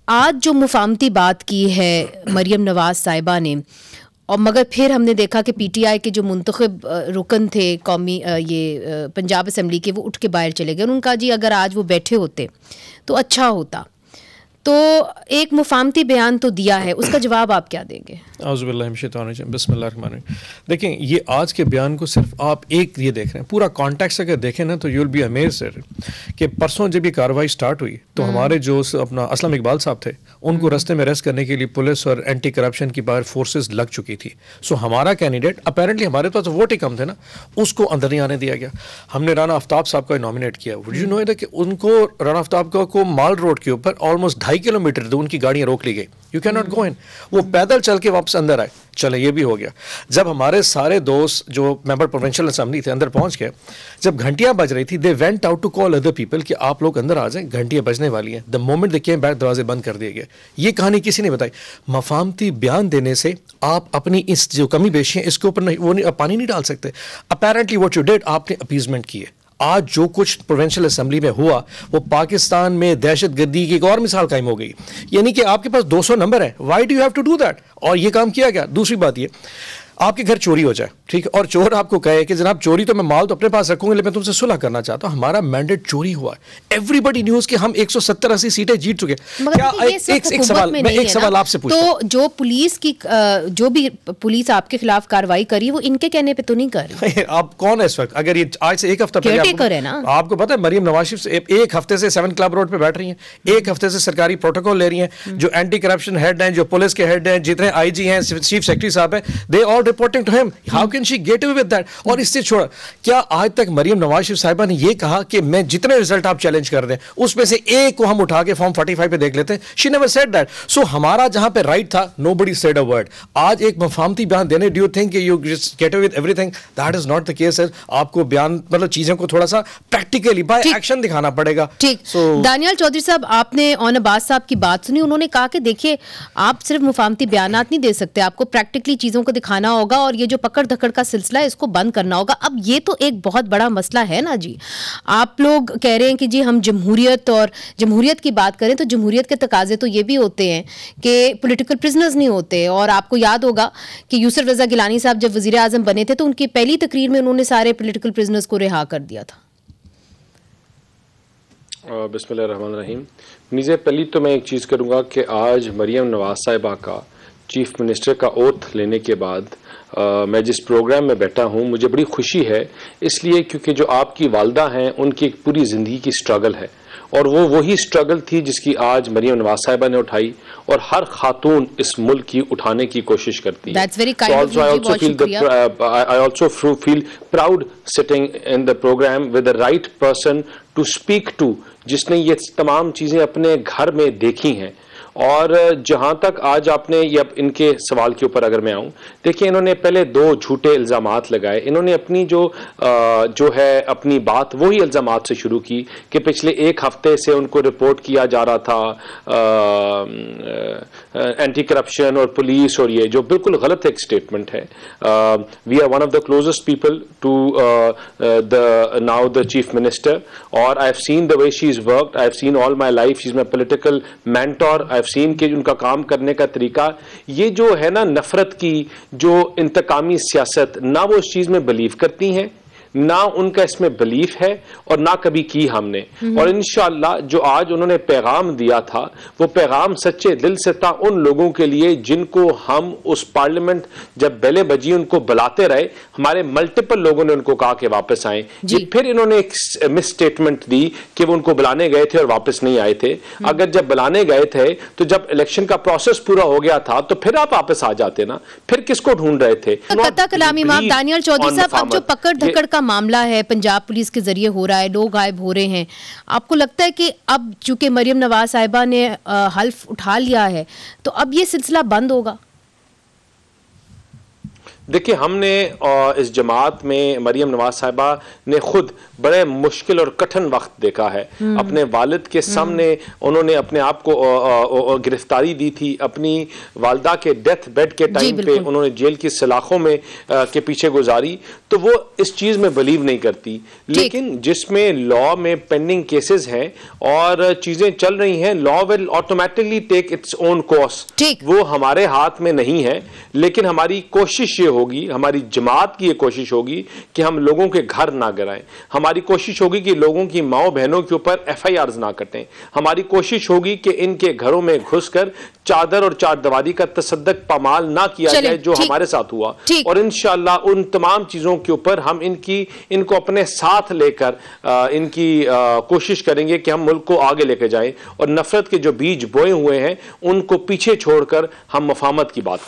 आज जो मुफाहमती बात की है मरियम नवाज साहिबा ने, और मगर फिर हमने देखा कि पीटीआई के जो मुंतखब रुकन थे कौमी पंजाब असम्बली के, वो उठ के बाहर चले गए। उनका जी अगर आज वो बैठे होते तो अच्छा होता। तो एक मुफाहमती बयान तो दिया है, उसका जवाब आप क्या देंगे? बिस्मिल्लाहिर्रहमानिर्रहीम। देखें, ये आज के बयान को सिर्फ आप एक ये देख रहे हैं, पूरा कॉन्टेक्स्ट अगर देखें ना तो यू विल बी अमेज्ड कि परसों जब ये कार्रवाई स्टार्ट हुई तो हमारे जो अपना असलम इकबाल साहब थे, उनको रास्ते में अरेस्ट करने के लिए पुलिस और एंटी करप्शन की बाहर फोर्सेस लग चुकी थी। सो हमारा कैंडिडेट अपेरेंटली, हमारे पास वोट ही कम थे ना, उसको अंदर नहीं आने दिया गया। हमने राना आफ्ताब साहब का नॉमिनेट किया। वुड यू नो कि उनको, राना आफ्ताब को माल रोड के ऊपर ऑलमोस्ट 2.5 किलोमीटर दूर उनकी गाड़ियां रोक ली गई। यू कैन नॉट गो इन। वो पैदल चल के वापस अंदर आए। चले, ये भी हो गया। जब हमारे सारे दोस्त जो मेंबर प्रोविंशियल असेंबली थे अंदर पहुंच गए, जब घंटियां बज रही थी, they went out to call other people कि आप लोग अंदर आ जाएं, घंटियां बजने वाली हैं। The moment they came back, दरवाजे बंद कर दिए गए। ये कहानी किसी ने बताई। मफाहमती बयान देने से आप अपनी इस जो कमी पेशी है इसके ऊपर नहीं, वो नहीं, पानी नहीं डाल सकते। अपेरेंटली व्हाट यू डिड, आपने अपीजमेंट की है। आज जो कुछ प्रोविंशियल असेंबली में हुआ वो पाकिस्तान में दहशतगर्दी की एक और मिसाल कायम हो गई। यानी कि आपके पास 200 नंबर है, why do you have to do that? और ये काम किया गया। दूसरी बात ये, आपके घर चोरी हो जाए, ठीक है, और चोर आपको कहे कि जनाब चोरी तो मैं माल तो अपने पास रखूंगा, लेकिन मैं तुमसे सुलह करना चाहता हूं। हमारा मैंडेट चोरी हुआ है। एवरीबॉडी न्यूज कि हम 170-80 सीटें जीत चुके। क्या एक सवाल आपसे पूछता हूं, तो जो पुलिस की जो भी पुलिस आपके खिलाफ कार्रवाई करी वो इनके कहने पे तो नहीं कर रही? आप कौन है इस वक्त? अगर ये आज से एक हफ्ता पहले आपको पता है मरियम नवाज एक हफ्ते से 7 क्लब रोड पे बैठ रही हैं, एक हफ्ते से सरकारी प्रोटोकॉल ले रही हैं। जो एंटी करप्शन हेड हैं, जो पुलिस के हेड हैं, जितने आईजी हैं, चीफ सेक्रेटरी साहब हैं, they all reporting to him. How can she get away with that? और इससे छोड़ा, क्या आज तक मरियम नवाज साहिबा ने यह कहा कि मैं जितने रिजल्ट आप चैलेंज कर दें उसमें से एक को हम उठा के फॉर्म 45 पे देख लेते हैं? She never said that. So हमारा जहां पे राइट था, नोबडी सेड अ वर्ड। आज एक मफाहमती बयान देने, do you think you get away with everything? That is not the case. आपको बयान मतलब चीजों को थोड़ा सा प्रैक्टिकली बाय एक्शन दिखाना पड़ेगा। ठीक। दानियाल चौधरी साहब, आपने ऑन अब्बास साहब की बात सुनी। उन्होंने कहा कि देखिए, आप सिर्फ मुफाहमती बयानात नहीं दे सकते, आपको प्रैक्टिकली चीजों को दिखाना होगा और ये जो पकड़ धकड़ का सिलसिला है इसको बंद करना होगा। अब ये तो एक बहुत बड़ा मसला है ना जी। आप लोग कह रहे हैं कि जी हम जमहूरियत, और जमहूरियत की बात करें तो जमहूरियत के तकाजे तो ये भी होते हैं कि पॉलिटिकल प्रिजनर्स नहीं होते। और आपको याद होगा कि यूसुफ रजा गिलानी साहब जब वजीर आजम बने थे तो उनकी पहली तकरीर में उन्होंने सारे पॉलिटिकल प्रिजनर्स को रिहा कर दिया था। बिस्मिल्लाहिर्रहमानिर्रहीम। नीचे पहली तो मैं एक चीज़ करूँगा कि आज मरियम नवाज साहिबा का चीफ मिनिस्टर का ओथ लेने के बाद मैं जिस प्रोग्राम में बैठा हूँ, मुझे बड़ी खुशी है। इसलिए क्योंकि जो आपकी वालदा हैं उनकी एक पूरी ज़िंदगी की स्ट्रगल है, और वो वही स्ट्रगल थी जिसकी आज मरियम नवाज साहिबा ने उठाई, और हर खातून इस मुल्क की उठाने की कोशिश करती है। I also feel proud sitting in the program with the right person to speak to, जिसने ये तमाम चीज़ें अपने घर में देखी हैं। और जहां तक आज आपने ये इनके सवाल के ऊपर अगर मैं आऊं, देखिए इन्होंने पहले 2 झूठे इल्जामात लगाए। इन्होंने अपनी जो है अपनी बात वही इल्जामात से शुरू की कि पिछले 1 हफ्ते से उनको रिपोर्ट किया जा रहा था एंटी करप्शन और पुलिस, और ये जो बिल्कुल गलत एक स्टेटमेंट है। We are one of the closest people to the chief minister, और I have seen the way she is worked, I have seen all my life, she is my political mentor. I have seen कि उनका काम करने का तरीका, ये जो है ना नफरत की जो इंतकामी सियासत, ना वो इस चीज में बिलीव करती हैं, ना उनका इसमें बिलीफ है, और ना कभी की हमने। और इंशाअल्लाह जो आज उन्होंने पैगाम दिया था वो पैगाम सच्चे दिल से था उन लोगों के लिए जिनको हम उस पार्लियामेंट जब बेले बजी उनको बुलाते रहे, हमारे मल्टीपल लोगों ने उनको कहा कि वापस आए। फिर इन्होंने एक मिस स्टेटमेंट दी कि वो उनको बुलाने गए थे और वापस नहीं आए थे। अगर जब बुलाने गए थे तो जब इलेक्शन का प्रोसेस पूरा हो गया था तो फिर आप वापस आ जाते ना, फिर किसको ढूंढ रहे थे? दानियाल चौधरी साहब, अब जो पकड़ धकड़ का मामला है पंजाब पुलिस के जरिए हो रहा है, लोग गायब हो रहे हैं, आपको लगता है कि अब चूंकि मरियम नवाज साहिबा ने हल्फ उठा लिया है तो अब ये सिलसिला बंद होगा? देखिए, हमने इस जमात में मरियम नवाज साहिबा ने खुद बड़े मुश्किल और कठिन वक्त देखा है। अपने वालिद के सामने उन्होंने अपने आप को गिरफ्तारी दी थी, अपनी वालदा के डेथ बेड के टाइम पे उन्होंने जेल की सलाखों में के पीछे गुजारी, तो वो इस चीज में बिलीव नहीं करती। लेकिन जिसमें लॉ में पेंडिंग केसेस हैं और चीजें चल रही हैं, law will automatically take its own course, वो हमारे हाथ में नहीं है। लेकिन हमारी कोशिश ये होगी, हमारी जमात की ये कोशिश होगी कि हम लोगों के घर ना गिराएं। हमारी कोशिश होगी कि लोगों की माओ बहनों के ऊपर FIRs ना कटें। हमारी कोशिश होगी कि इनके घरों में घुसकर चादर और चारदीवारी का तसद्दुक पामाल ना किया जाए, जो हमारे साथ हुआ। और इंशाअल्लाह उन तमाम चीजों के ऊपर हम इनको अपने साथ लेकर इनकी कोशिश करेंगे कि हम मुल्क को आगे लेके जाएं और नफरत के जो बीज बोए हुए हैं उनको पीछे छोड़कर हम मफाहमत की बात करें।